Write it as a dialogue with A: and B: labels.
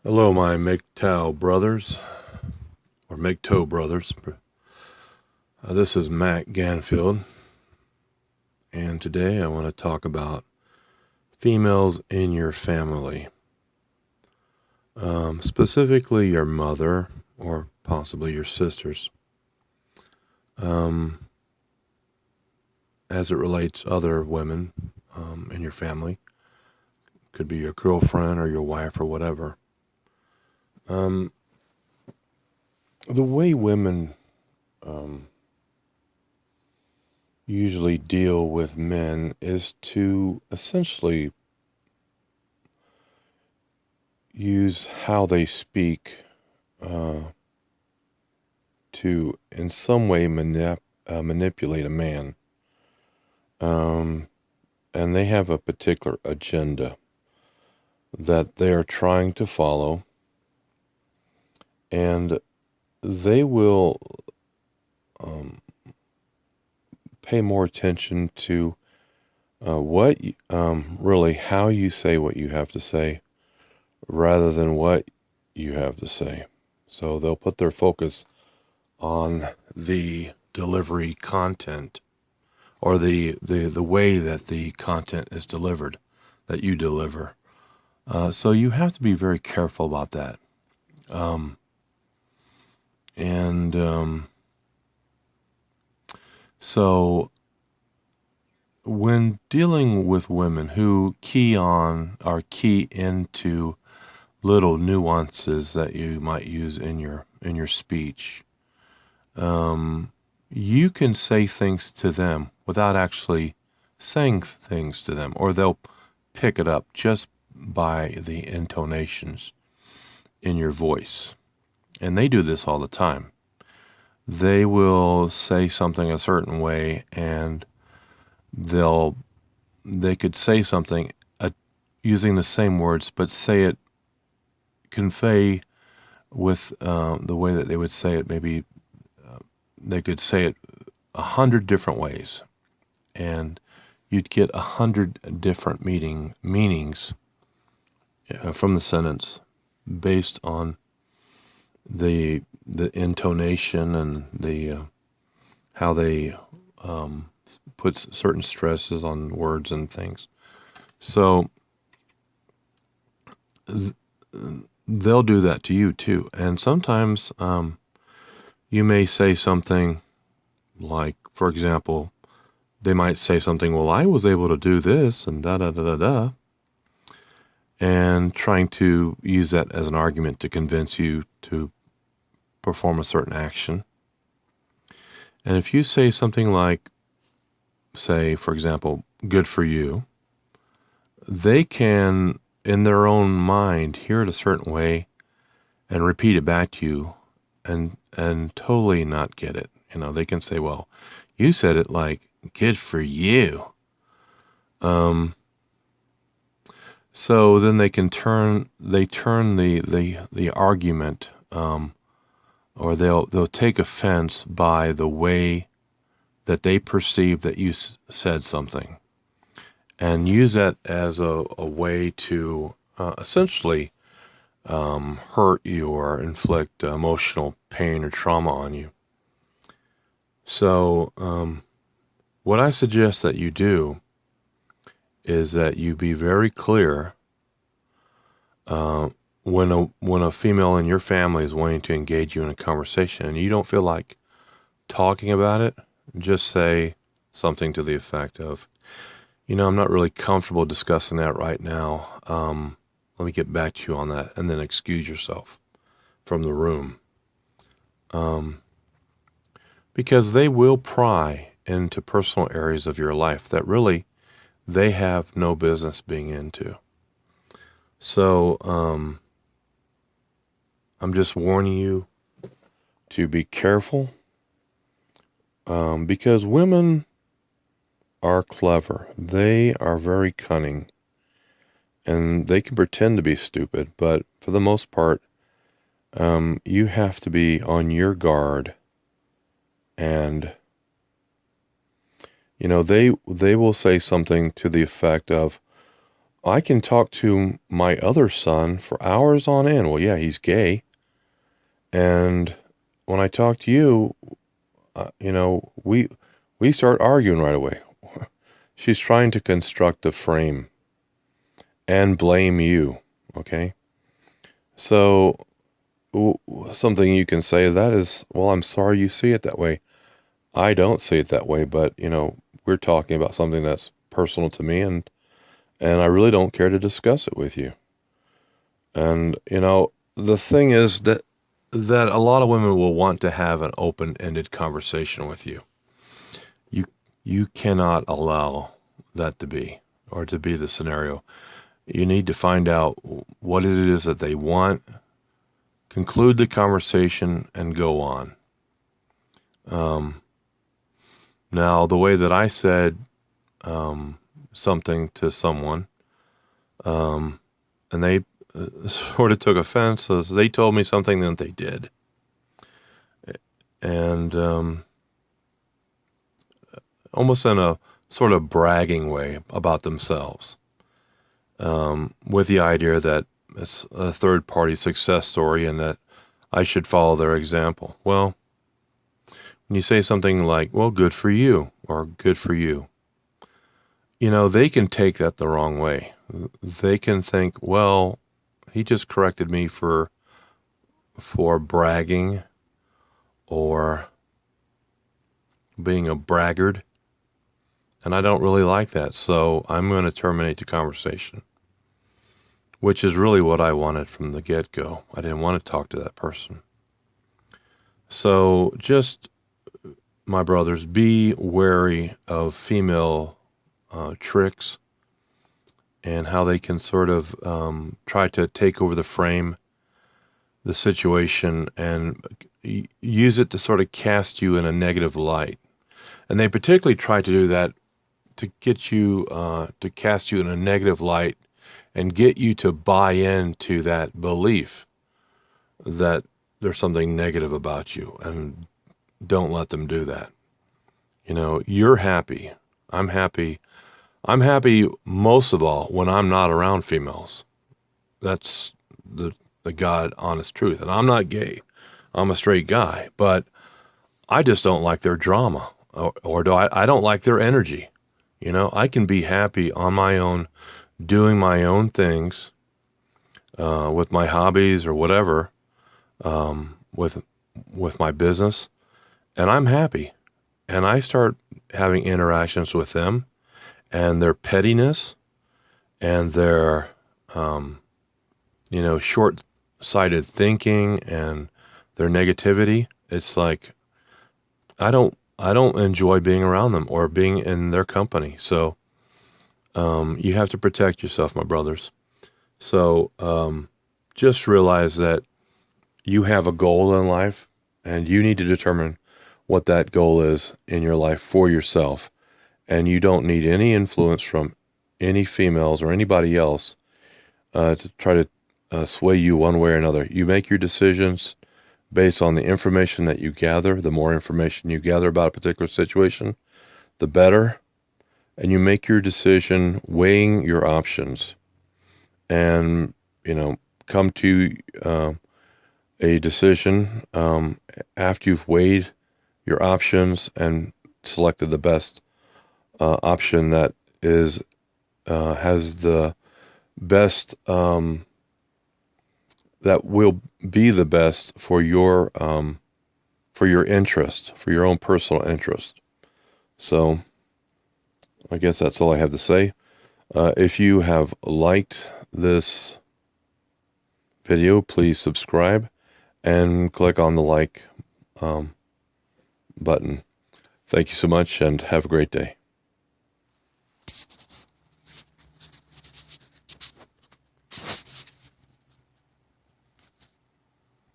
A: Hello, my MGTOW brothers, or MGTOW brothers. This is Matt Ganfield, and today I want to talk about females in your family, specifically your mother or possibly your sisters, um, as it relates other women in your family. Could be your girlfriend or your wife or whatever. Um, the way women usually deal with men is to essentially use how they speak uh, to, in some way, manipulate a man. Um, and they have a particular agenda that they're trying to follow, and they will um, pay more attention to really how you say what you have to say rather than what you have to say. So they'll put their focus on the delivery content or the way that the content is delivered, that you deliver. So you have to be very careful about that. Um, and so when dealing with women who key into little nuances that you might use in your speech, you can say things to them without actually saying things to them, or they'll pick it up just by the intonations in your voice. And they do this all the time. They will say something a certain way, and they could say something using the same words, but convey with the way that they would say it. Maybe they could say it 100 different ways, and you'd get 100 different meanings from the sentence based on the intonation and the how they put certain stresses on words and things. So they'll do that to you too. And sometimes you may say something like, for example, they might say something, well, I was able to do this and da da da da da, and trying to use that as an argument to convince you to perform a certain action. And if you say something like, say, for example, good for you, they can, in their own mind, hear it a certain way and repeat it back to you and totally not get it. They can say, well, you said it like, good for you. So then they turn the argument, or they'll take offense by the way that they perceive that you said something, and use that as a way to essentially hurt you or inflict emotional pain or trauma on you. So what I suggest that you do is that you be very clear when a female in your family is wanting to engage you in a conversation and you don't feel like talking about it. Just say something to the effect of, I'm not really comfortable discussing that right now. Let me get back to you on that, and then excuse yourself from the room. Because they will pry into personal areas of your life that really they have no business being into. So I'm just warning you to be careful, because women are clever. They are very cunning, and they can pretend to be stupid, but for the most part, you have to be on your guard. And they will say something to the effect of, I can talk to my other son for hours on end. Well, yeah, he's gay. And when I talk to you, we start arguing right away. She's trying to construct a frame and blame you. Okay. So something you can say to that is, well, I'm sorry you see it that way. I don't see it that way, but we're talking about something that's personal to me, and I really don't care to discuss it with you. And the thing is that a lot of women will want to have an open-ended conversation with you. You cannot allow that to be the scenario. You need to find out what it is that they want, conclude the conversation, and go on. Now, the way that I said something to someone, and they sort of took offense, as they told me something that they did. And almost in a sort of bragging way about themselves, with the idea that it's a third-party success story and that I should follow their example. Well, when you say something like, well, good for you, or good for you, they can take that the wrong way. They can think, well, he just corrected me for bragging or being a braggart, and I don't really like that, so I'm going to terminate the conversation, which is really what I wanted from the get-go. I didn't want to talk to that person. So just, my brothers, be wary of female tricks and how they can sort of try to take over the frame, the situation, and use it to sort of cast you in a negative light. And they particularly try to do that to get you, to cast you in a negative light and get you to buy into that belief that there's something negative about you, and don't let them do that. You're happy. I'm happy. I'm happy most of all when I'm not around females. That's the God honest truth. And I'm not gay. I'm a straight guy, but I just don't like their drama, or I don't like their energy. I can be happy on my own, doing my own things, with my hobbies or whatever, with my business, and I'm happy. And I start having interactions with them, and their pettiness and their, short-sighted thinking and their negativity. It's like, I don't enjoy being around them or being in their company. So, you have to protect yourself, my brothers. So, just realize that you have a goal in life, and you need to determine what that goal is in your life for yourself. And you don't need any influence from any females or anybody else to try to sway you one way or another. You make your decisions based on the information that you gather. The more information you gather about a particular situation, the better. And you make your decision weighing your options, and come to a decision after you've weighed your options and selected the best option that is has the best, that will be the best for your interest, for your own personal interest. So I guess that's all I have to say. If you have liked this video, please subscribe and click on the like button. Thank you so much, and have a great day.